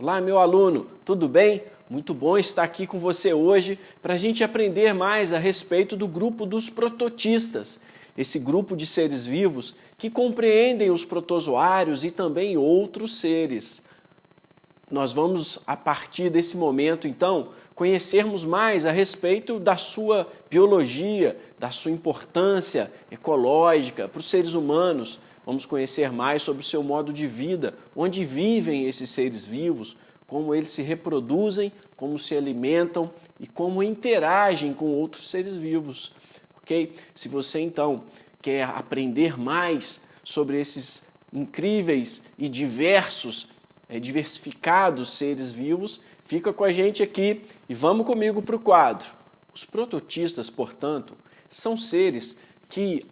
Olá, meu aluno, tudo bem? Muito bom estar aqui com você hoje para a gente aprender mais a respeito do grupo dos prototistas, esse grupo de seres vivos que compreendem os protozoários e também outros seres. Nós vamos, a partir desse momento, então, conhecermos mais a respeito da sua biologia, da sua importância ecológica para os seres humanos. Vamos conhecer mais sobre o seu modo de vida, onde vivem esses seres vivos, como eles se reproduzem, como se alimentam e como interagem com outros seres vivos. Ok? Se você, então, quer aprender mais sobre esses incríveis e diversificados seres vivos, fica com a gente aqui e vamos comigo para o quadro. Os prototistas, portanto, são seres que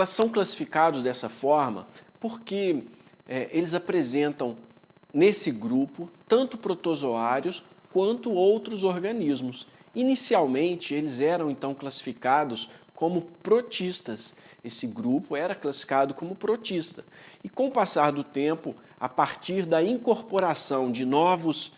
são classificados dessa forma porque eles apresentam nesse grupo tanto protozoários quanto outros organismos. Inicialmente, eles eram então classificados como protistas. Esse grupo era classificado como protista. E com o passar do tempo, a partir da incorporação de novos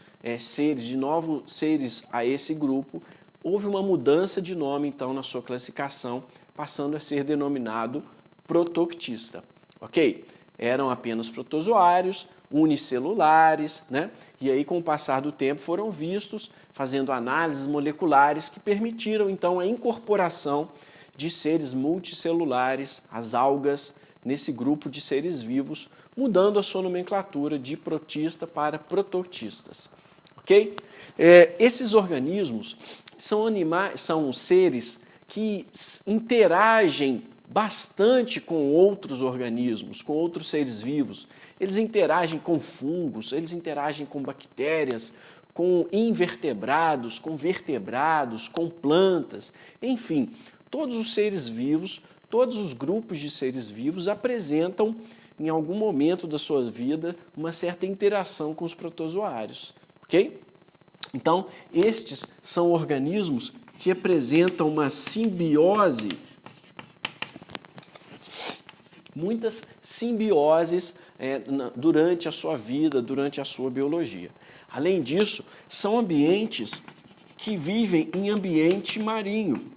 seres a esse grupo, houve uma mudança de nome então na sua classificação, passando a ser denominado protoctista. Ok? Eram apenas protozoários, unicelulares, né? E aí com o passar do tempo foram vistos, fazendo análises moleculares que permitiram então a incorporação de seres multicelulares, as algas, nesse grupo de seres vivos, mudando a sua nomenclatura de protista para prototistas. Ok? Esses organismos são seres que interagem bastante com outros organismos, com outros seres vivos. Eles interagem com fungos, eles interagem com bactérias, com invertebrados, com vertebrados, com plantas, enfim, todos os seres vivos, todos os grupos de seres vivos apresentam, em algum momento da sua vida, uma certa interação com os protozoários. Ok? Então, estes são organismos que apresentam uma simbiose, muitas simbioses durante a sua vida, durante a sua biologia. Além disso, são ambientes que vivem em ambiente marinho.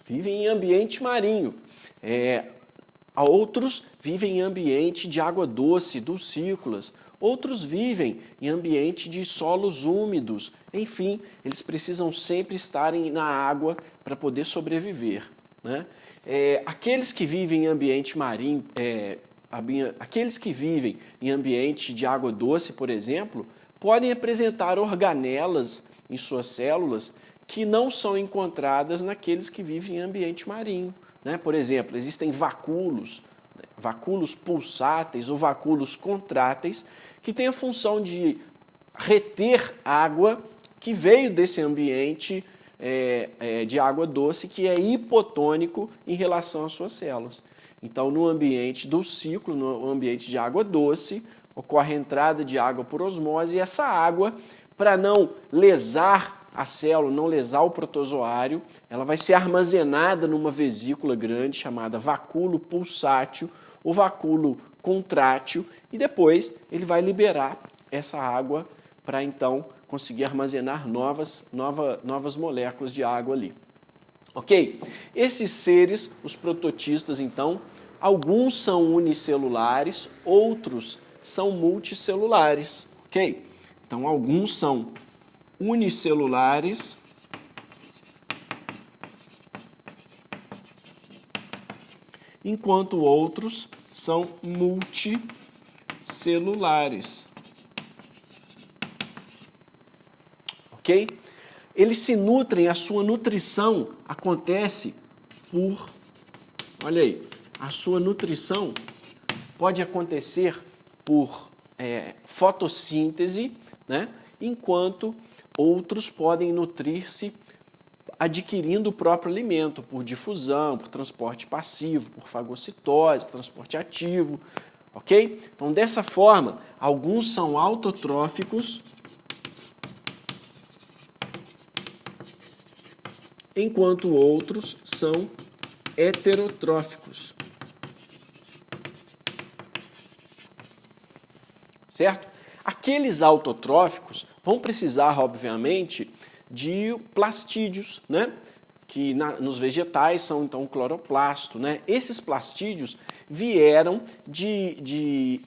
Vivem em ambiente marinho. Outros vivem em ambiente de água doce, dulcícolas. Outros vivem em ambiente de solos úmidos. Enfim, eles precisam sempre estarem na água para poder sobreviver, né? Aqueles que vivem em ambiente marinho, aqueles que vivem em ambiente de água doce, por exemplo, podem apresentar organelas em suas células que não são encontradas naqueles que vivem em ambiente marinho, né? Por exemplo, existem vacúolos pulsáteis ou vacúolos contráteis, que têm a função de reter água que veio desse ambiente de água doce, que é hipotônico em relação às suas células. Então, no ambiente do ciclo, no ambiente de água doce, ocorre a entrada de água por osmose, e essa água, para não lesar a célula, não lesar o protozoário, ela vai ser armazenada numa vesícula grande chamada vacúolo pulsátil ou vacúolo contrátil, e depois ele vai liberar essa água para então conseguir armazenar novas moléculas de água ali. Ok? Esses seres, os prototistas, então, alguns são unicelulares, outros são multicelulares. Ok? Então, alguns são unicelulares, enquanto outros são multicelulares. Ok? Eles se nutrem, a sua nutrição acontece por... Olha aí, a sua nutrição pode acontecer por fotossíntese, né? Enquanto outros podem nutrir-se adquirindo o próprio alimento, por difusão, por transporte passivo, por fagocitose, por transporte ativo, ok? Então, dessa forma, alguns são autotróficos, enquanto outros são heterotróficos. certo? Aqueles autotróficos vão precisar, obviamente, de plastídeos, né? Que nos vegetais são então o cloroplasto, né? Esses plastídeos vieram de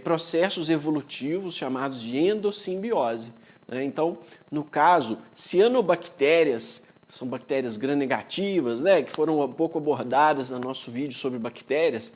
processos evolutivos chamados de endossimbiose, né? Então, no caso, cianobactérias, são bactérias gram-negativas, né? Que foram um pouco abordadas no nosso vídeo sobre bactérias,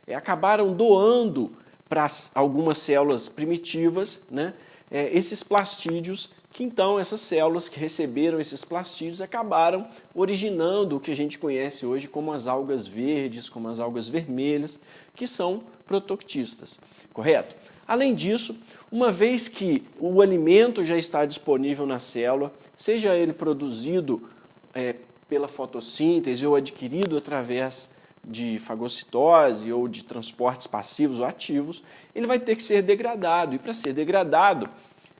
acabaram doando para algumas células primitivas, né? Esses plastídeos, que então essas células que receberam esses plastídeos acabaram originando o que a gente conhece hoje como as algas verdes, como as algas vermelhas, que são protoctistas, correto? Além disso, uma vez que o alimento já está disponível na célula, seja ele produzido pela fotossíntese ou adquirido através de fagocitose ou de transportes passivos ou ativos, ele vai ter que ser degradado. E para ser degradado,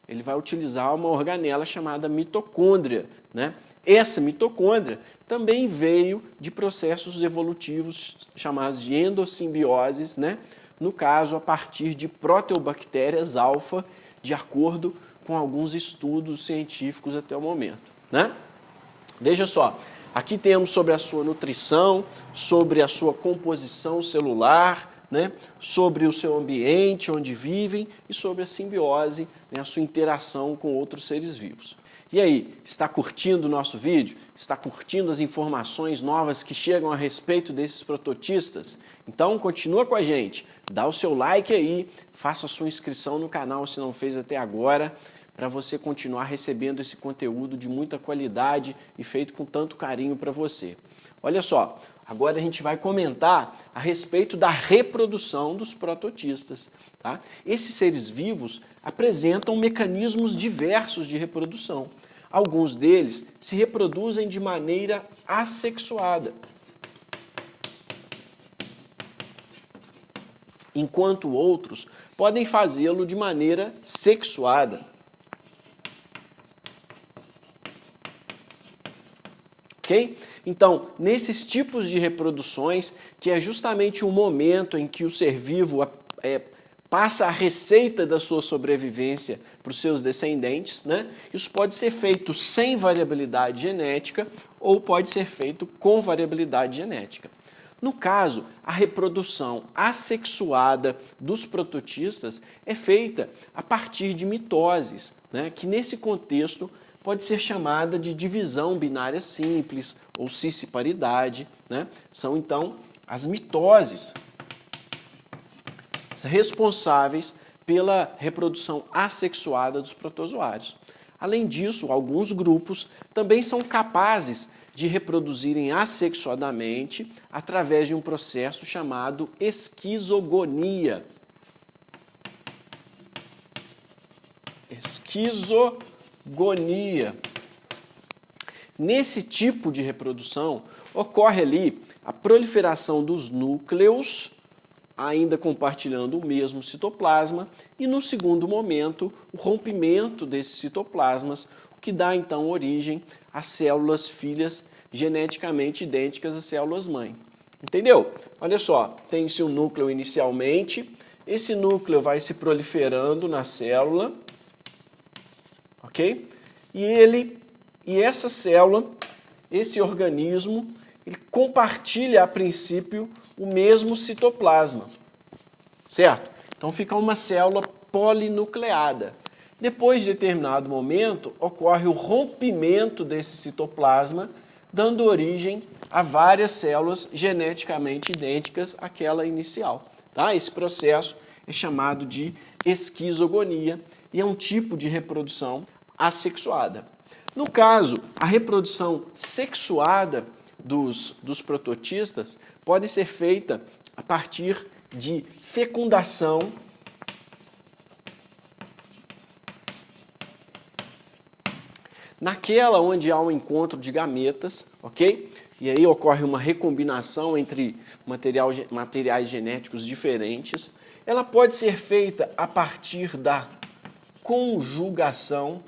ele vai utilizar uma organela chamada mitocôndria, né? Essa mitocôndria também veio de processos evolutivos chamados de endossimbioses, né? No caso, a partir de proteobactérias alfa, de acordo com alguns estudos científicos até o momento, né? Veja só, aqui temos sobre a sua nutrição, sobre a sua composição celular, né, sobre o seu ambiente onde vivem e sobre a simbiose, né, a sua interação com outros seres vivos. E aí, está curtindo o nosso vídeo? Está curtindo as informações novas que chegam a respeito desses prototistas? Então, continua com a gente, dá o seu like aí, faça a sua inscrição no canal se não fez até agora, para você continuar recebendo esse conteúdo de muita qualidade e feito com tanto carinho para você. Olha só, agora a gente vai comentar a respeito da reprodução dos prototistas. Tá? Esses seres vivos apresentam mecanismos diversos de reprodução. Alguns deles se reproduzem de maneira assexuada, enquanto outros podem fazê-lo de maneira sexuada. Ok? Então, nesses tipos de reproduções, que é justamente o momento em que o ser vivo passa a receita da sua sobrevivência para os seus descendentes, né? Isso pode ser feito sem variabilidade genética ou pode ser feito com variabilidade genética. No caso, a reprodução assexuada dos prototistas é feita a partir de mitoses, né? Que nesse contexto pode ser chamada de divisão binária simples ou cisparidade, né? São então as mitoses responsáveis pela reprodução assexuada dos protozoários. Além disso, alguns grupos também são capazes de reproduzirem assexuadamente através de um processo chamado esquizogonia. Esquizogonia. Nesse tipo de reprodução, ocorre ali a proliferação dos núcleos, ainda compartilhando o mesmo citoplasma, e no segundo momento, o rompimento desses citoplasmas, o que dá então origem a células filhas geneticamente idênticas às células-mãe. Entendeu? Olha só, tem-se um núcleo inicialmente, esse núcleo vai se proliferando na célula, ok? E essa célula, esse organismo, ele compartilha a princípio o mesmo citoplasma, certo? Então fica uma célula polinucleada. Depois de determinado momento, ocorre o rompimento desse citoplasma, dando origem a várias células geneticamente idênticas àquela inicial. Tá? Esse processo é chamado de esquizogonia e é um tipo de reprodução assexuada. No caso, a reprodução sexuada dos prototistas pode ser feita a partir de fecundação naquela onde há um encontro de gametas, ok? E aí ocorre uma recombinação entre materiais genéticos diferentes. Ela pode ser feita a partir da conjugação,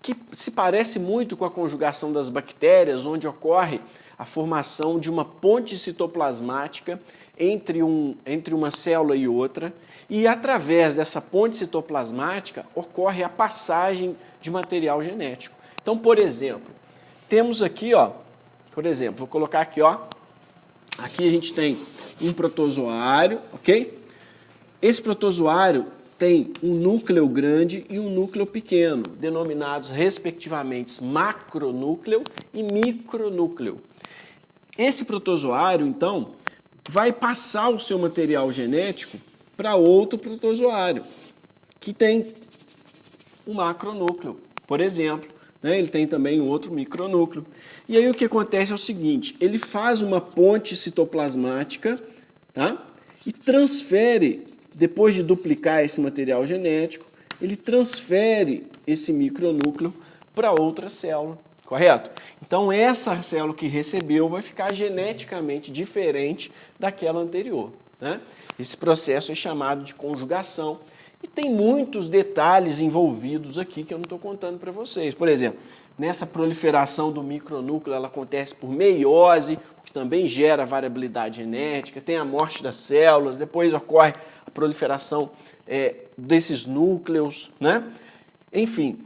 que se parece muito com a conjugação das bactérias, onde ocorre a formação de uma ponte citoplasmática entre uma célula e outra, e através dessa ponte citoplasmática ocorre a passagem de material genético. Então, por exemplo, temos aqui, ó, por exemplo, vou colocar aqui, ó, aqui a gente tem um protozoário, ok? Esse protozoário tem um núcleo grande e um núcleo pequeno, denominados respectivamente macronúcleo e micronúcleo. Esse protozoário, então, vai passar o seu material genético para outro protozoário, que tem um macronúcleo, por exemplo, né? Ele tem também um outro micronúcleo. E aí o que acontece é o seguinte, ele faz uma ponte citoplasmática, tá? E transfere, depois de duplicar esse material genético, ele transfere esse micronúcleo para outra célula, correto? Então essa célula que recebeu vai ficar geneticamente diferente daquela anterior, né? Esse processo é chamado de conjugação e tem muitos detalhes envolvidos aqui que eu não estou contando para vocês. Por exemplo, nessa proliferação do micronúcleo, ela acontece por meiose, o que também gera variabilidade genética, tem a morte das células, depois ocorre a proliferação desses núcleos, né? Enfim,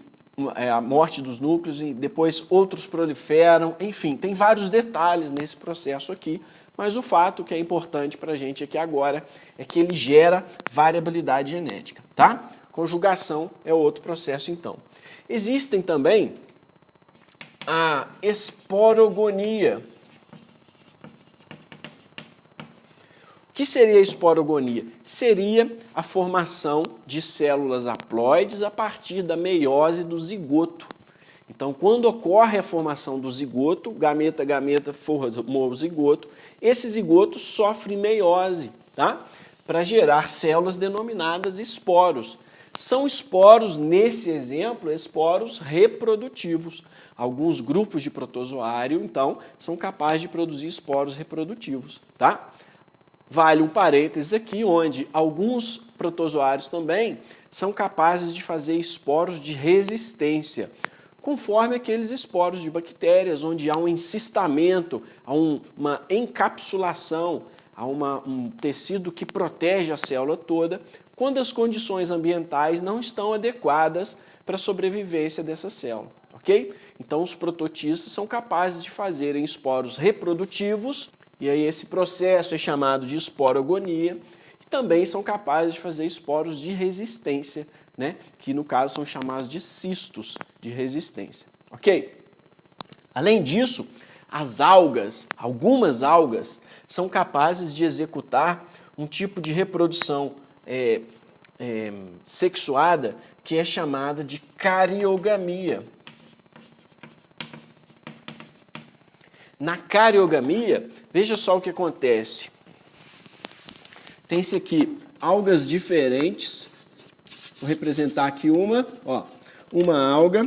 a morte dos núcleos e depois outros proliferam, enfim, tem vários detalhes nesse processo aqui, mas o fato que é importante para a gente aqui agora é que ele gera variabilidade genética, tá? Conjugação é outro processo, então. Existem também a esporogonia. O que seria a esporogonia? Seria a formação de células haploides a partir da meiose do zigoto. Então, quando ocorre a formação do zigoto, gameta formou o zigoto, esse zigoto sofre meiose, tá? Para gerar células denominadas esporos. São esporos, nesse exemplo, esporos reprodutivos. Alguns grupos de protozoário, então, são capazes de produzir esporos reprodutivos, tá? Vale um parênteses aqui, onde alguns protozoários também são capazes de fazer esporos de resistência, conforme aqueles esporos de bactérias, onde há um encistamento, há uma encapsulação, há um tecido que protege a célula toda, quando as condições ambientais não estão adequadas para a sobrevivência dessa célula, ok? Então, os prototistas são capazes de fazerem esporos reprodutivos, e aí esse processo é chamado de esporogonia, e também são capazes de fazer esporos de resistência, né? Que no caso são chamados de cistos de resistência, ok? Além disso, as algas, algumas algas, são capazes de executar um tipo de reprodução sexuada que é chamada de cariogamia. Na cariogamia, veja só o que acontece. Tem-se aqui algas diferentes. Vou representar aqui uma alga,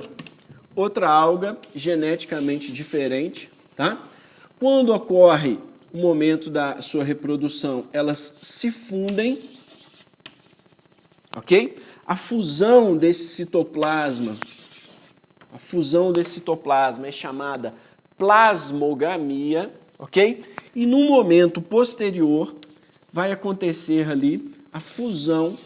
outra alga geneticamente diferente, tá? Quando ocorre o momento da sua reprodução, elas se fundem, ok? A fusão desse citoplasma é chamada plasmogamia, ok? E no momento posterior vai acontecer ali a fusão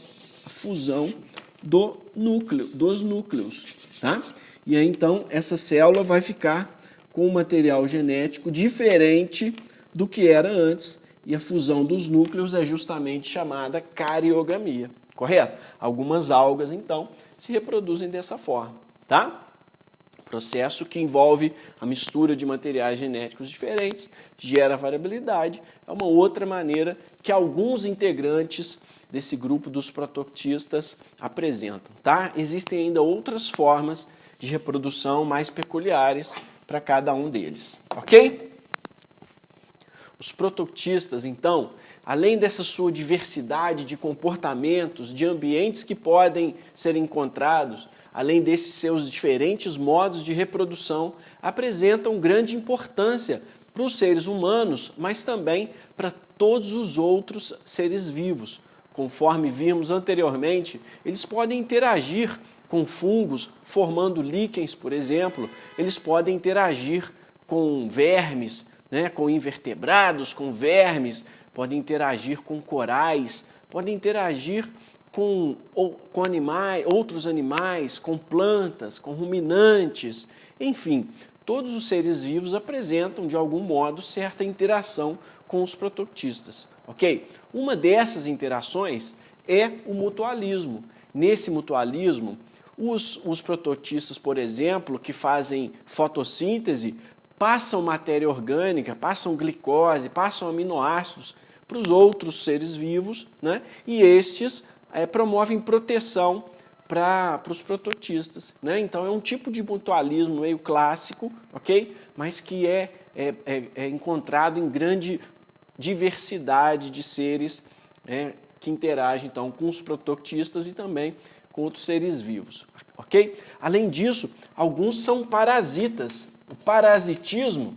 dos núcleos, tá? E aí então essa célula vai ficar com um material genético diferente do que era antes, e a fusão dos núcleos é justamente chamada cariogamia, correto? Algumas algas então se reproduzem dessa forma, tá? Processo que envolve a mistura de materiais genéticos diferentes, gera variabilidade, é uma outra maneira que alguns integrantes desse grupo dos protoctistas apresentam, tá? Existem ainda outras formas de reprodução mais peculiares para cada um deles, ok? Os protoctistas, então, além dessa sua diversidade de comportamentos, de ambientes que podem ser encontrados, além desses seus diferentes modos de reprodução, apresentam grande importância para os seres humanos, mas também para todos os outros seres vivos. Conforme vimos anteriormente, eles podem interagir com fungos, formando líquens, por exemplo, eles podem interagir com vermes, né, com invertebrados, com vermes, podem interagir com corais, podem interagir com animais, outros animais, com plantas, com ruminantes, enfim, todos os seres vivos apresentam, de algum modo, certa interação com os prototistas, ok? Uma dessas interações é o mutualismo. Nesse mutualismo, os prototistas, por exemplo, que fazem fotossíntese, passam matéria orgânica, passam glicose, passam aminoácidos para os outros seres vivos, né? E estes promovem proteção para os prototistas, né? Então é um tipo de mutualismo meio clássico, ok? Mas que é encontrado em grande diversidade de seres que interagem então com os prototistas e também com outros seres vivos, ok? Além disso, alguns são parasitas. O parasitismo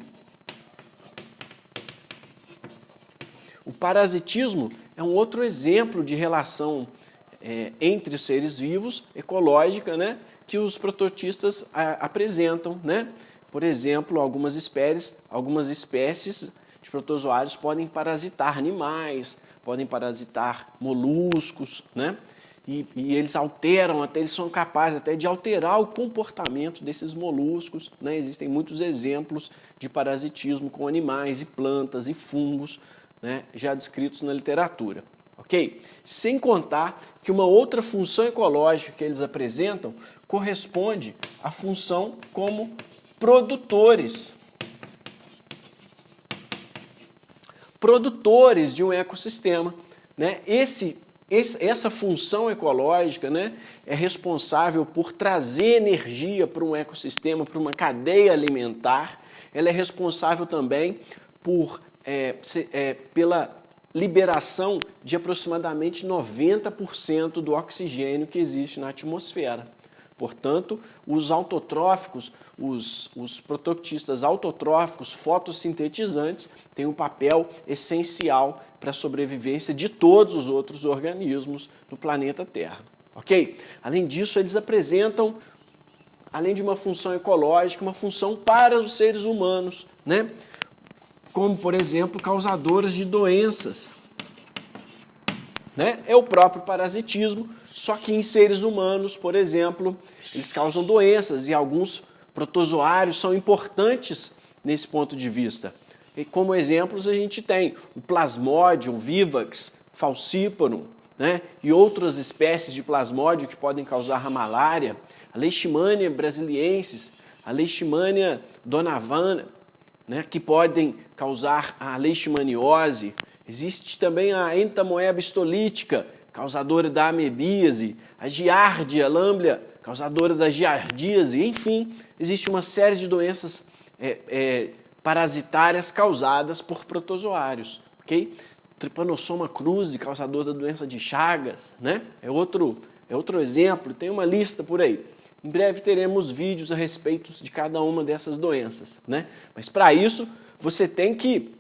é um outro exemplo de relação entre os seres vivos, ecológica, né, que os prototistas apresentam, né? Por exemplo, algumas espécies de protozoários podem parasitar animais, podem parasitar moluscos, né? E eles eles são capazes até de alterar o comportamento desses moluscos, né? Existem muitos exemplos de parasitismo com animais e plantas e fungos, né, já descritos na literatura, ok? Sem contar que uma outra função ecológica que eles apresentam corresponde à função como produtores de um ecossistema, né? Essa função ecológica, né, é responsável por trazer energia para um ecossistema, para uma cadeia alimentar. Ela é responsável também pela liberação de aproximadamente 90% do oxigênio que existe na atmosfera. Portanto, os autotróficos, os prototistas autotróficos fotossintetizantes têm um papel essencial para a sobrevivência de todos os outros organismos do planeta Terra. Ok? Além disso, eles apresentam, além de uma função ecológica, uma função para os seres humanos, né? Como, por exemplo, causadoras de doenças, né? É o próprio parasitismo, só que em seres humanos, por exemplo, eles causam doenças e alguns protozoários são importantes nesse ponto de vista. E como exemplos a gente tem o Plasmodium vivax, Falciparum, né? E outras espécies de plasmódio que podem causar a malária, a Leishmania brasiliensis, a Leishmania donavana, né? Que podem causar a leishmaniose. Existe também a Entamoeba histolítica, causadora da amebíase, a Giardia lamblia, causadora da giardíase, enfim, existe uma série de doenças parasitárias causadas por protozoários, ok? Trypanosoma cruzi, causador da doença de Chagas, né? É outro exemplo, tem uma lista por aí. Em breve teremos vídeos a respeito de cada uma dessas doenças, né? Mas para isso, você tem que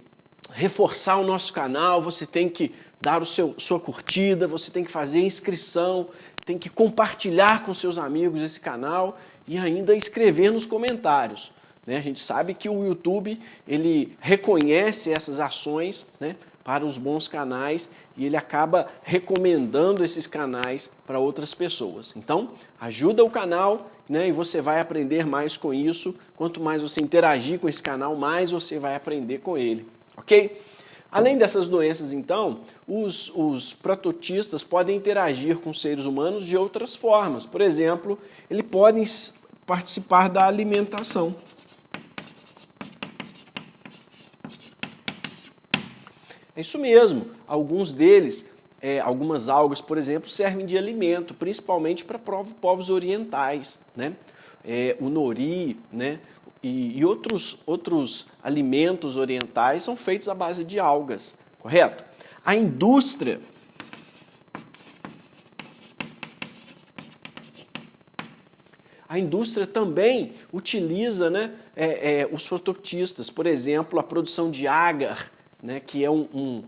reforçar o nosso canal, você tem que dar sua curtida, você tem que fazer inscrição, tem que compartilhar com seus amigos esse canal e ainda escrever nos comentários, né? A gente sabe que o YouTube ele reconhece essas ações, né, para os bons canais e ele acaba recomendando esses canais para outras pessoas. Então, ajuda o canal, né, e você vai aprender mais com isso. Quanto mais você interagir com esse canal, mais você vai aprender com ele, ok? Além dessas doenças, então, os prototistas podem interagir com seres humanos de outras formas. Por exemplo, eles podem participar da alimentação. É isso mesmo, alguns deles, algumas algas, por exemplo, servem de alimento, principalmente para povos orientais, né? O nori, né? E outros alimentos orientais são feitos à base de algas, correto? A indústria também utiliza, né, os prototistas, por exemplo, a produção de agar, né, que é um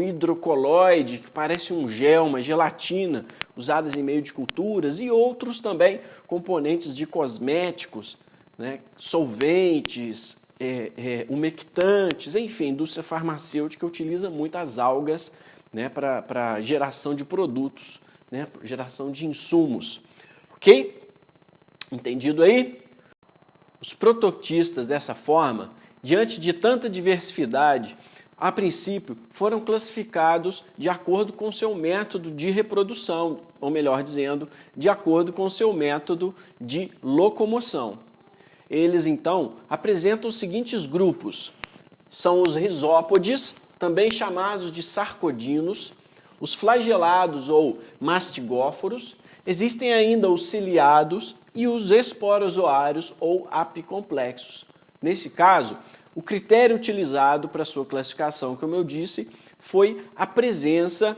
hidrocoloide, que parece um gel, uma gelatina, usadas em meio de culturas, e outros também componentes de cosméticos, né, solventes, umectantes, enfim, a indústria farmacêutica utiliza muito as algas, né, para geração de produtos, né, geração de insumos. Ok? Entendido aí? Os prototistas, dessa forma, diante de tanta diversidade, a princípio foram classificados de acordo com seu método de reprodução, ou melhor dizendo, de acordo com seu método de locomoção. Eles, então, apresentam os seguintes grupos. São os risópodes, também chamados de sarcodinos, os flagelados ou mastigóforos, existem ainda os ciliados e os esporozoários ou apicomplexos. Nesse caso, o critério utilizado para sua classificação, como eu disse, foi a presença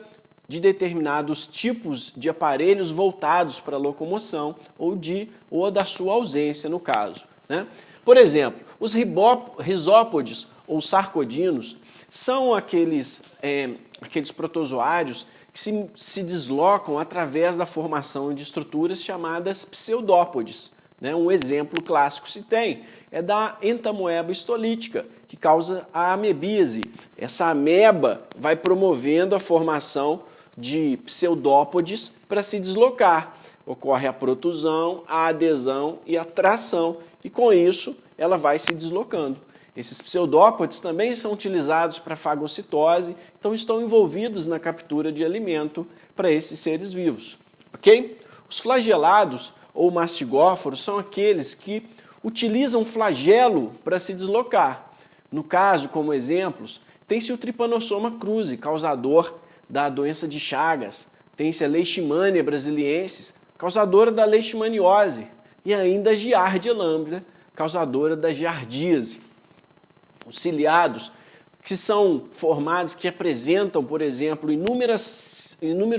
de determinados tipos de aparelhos voltados para a locomoção ou da sua ausência, no caso, né? Por exemplo, os risópodes ou sarcodinos são aqueles protozoários que se deslocam através da formação de estruturas chamadas pseudópodes, né? Um exemplo clássico se tem é da entamoeba histolítica, que causa a amebíase. Essa ameba vai promovendo a formação de pseudópodes para se deslocar. Ocorre a protusão, a adesão e a tração, e com isso ela vai se deslocando. Esses pseudópodes também são utilizados para fagocitose, então estão envolvidos na captura de alimento para esses seres vivos. Ok? Os flagelados ou mastigóforos são aqueles que utilizam flagelo para se deslocar. No caso, como exemplos, tem-se o Trypanosoma cruzi, causador da doença de Chagas, tem-se a Leishmania brasiliensis, causadora da leishmaniose, e ainda a Giardia lambda, causadora da giardíase. Os ciliados, que são formados, que apresentam, por exemplo, inúmeros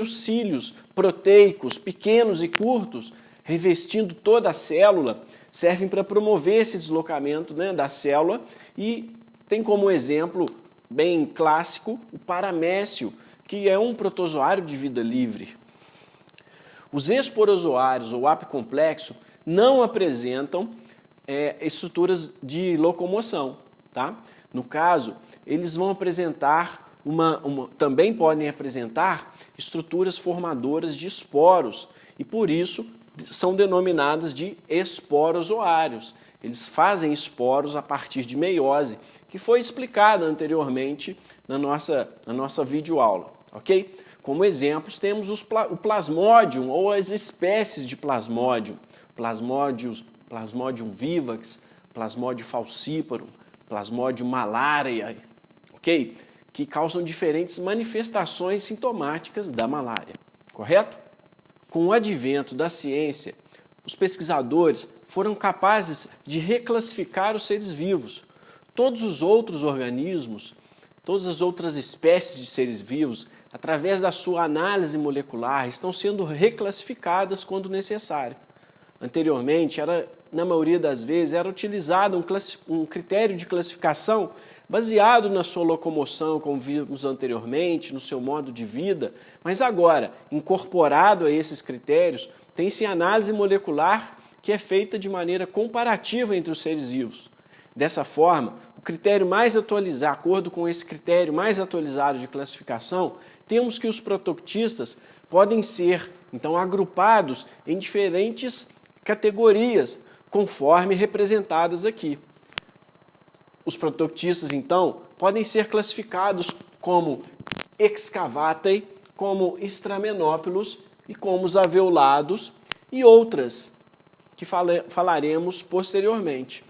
cílios proteicos, pequenos e curtos, revestindo toda a célula, servem para promover esse deslocamento, né, da célula, e tem como exemplo bem clássico o paramécio, que é um protozoário de vida livre. Os esporozoários ou apicomplexo não apresentam estruturas de locomoção, tá? No caso, eles vão apresentar também podem apresentar estruturas formadoras de esporos e por isso são denominadas de esporozoários. Eles fazem esporos a partir de meiose, que foi explicada anteriormente na nossa videoaula, ok? Como exemplos, temos o plasmodium ou as espécies de plasmodium, Plasmodium vivax, Plasmodium falciparum, Plasmodium malaria, ok? Que causam diferentes manifestações sintomáticas da malária, correto? Com o advento da ciência, os pesquisadores foram capazes de reclassificar os seres vivos. Todos os outros organismos, todas as outras espécies de seres vivos, através da sua análise molecular, estão sendo reclassificadas quando necessário. Anteriormente, na maioria das vezes, era utilizado um critério de classificação baseado na sua locomoção, como vimos anteriormente, no seu modo de vida, mas agora, incorporado a esses critérios, tem-se análise molecular que é feita de maneira comparativa entre os seres vivos. Dessa forma, o critério mais atualizado, de acordo com esse critério mais atualizado de classificação, temos que os protoctistas podem ser, então, agrupados em diferentes categorias, conforme representadas aqui. Os protoctistas, então, podem ser classificados como excavatae, como Stramenópilos e como os aveolados e outras que falaremos posteriormente.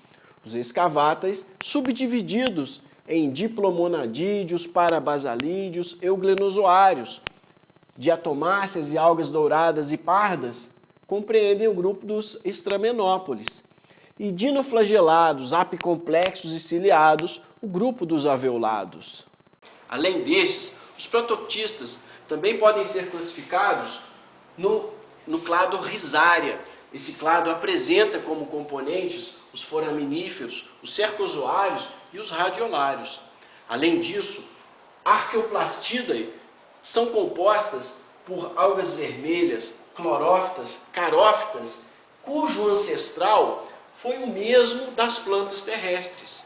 Os excavatáes subdivididos em diplomonadídeos, parabasalídeos, euglenozoários, diatomáceas e algas douradas e pardas, compreendem o grupo dos Stramenópolis. E dinoflagelados, apicomplexos e ciliados, o grupo dos aveolados. Além destes, os protoctistas também podem ser classificados no clado Rhizaria. Esse clado apresenta como componentes os foraminíferos, os cercozoários e os radiolários. Além disso, Archaeoplastidae são compostas por algas vermelhas, clorófitas, carófitas, cujo ancestral foi o mesmo das plantas terrestres.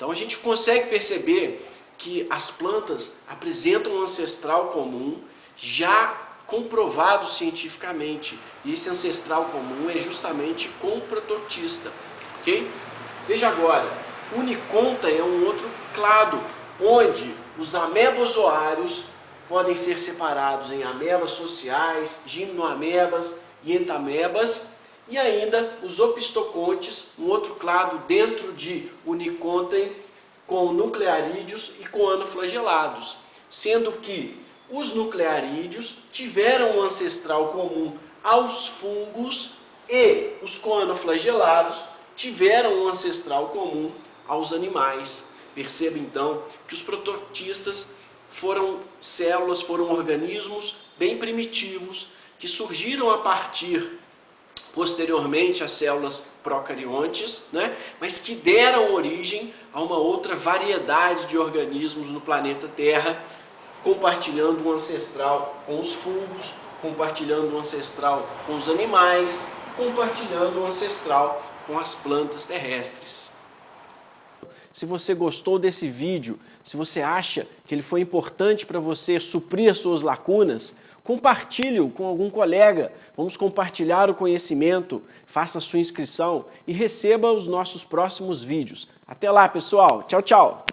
Então a gente consegue perceber que as plantas apresentam um ancestral comum já comprovado cientificamente. E esse ancestral comum é justamente com o protoctista, ok? Veja agora, Uniconta é um outro clado, onde os amebozoários podem ser separados em amebas sociais, gimnoamebas e entamebas, e ainda os opistocontes, um outro clado dentro de Unicontae, com nuclearídeos e com anoflagelados, sendo que os nuclearídeos tiveram um ancestral comum aos fungos e os coanoflagelados tiveram um ancestral comum aos animais. Perceba então que os protoctistas foram células, foram organismos bem primitivos que surgiram a partir posteriormente às células procariontes, né? Mas que deram origem a uma outra variedade de organismos no planeta Terra, compartilhando um ancestral com os fungos, compartilhando um ancestral com os animais, compartilhando um ancestral com as plantas terrestres. Se você gostou desse vídeo, se você acha que ele foi importante para você suprir as suas lacunas, compartilhe-o com algum colega. Vamos compartilhar o conhecimento, faça a sua inscrição e receba os nossos próximos vídeos. Até lá, pessoal. Tchau, tchau.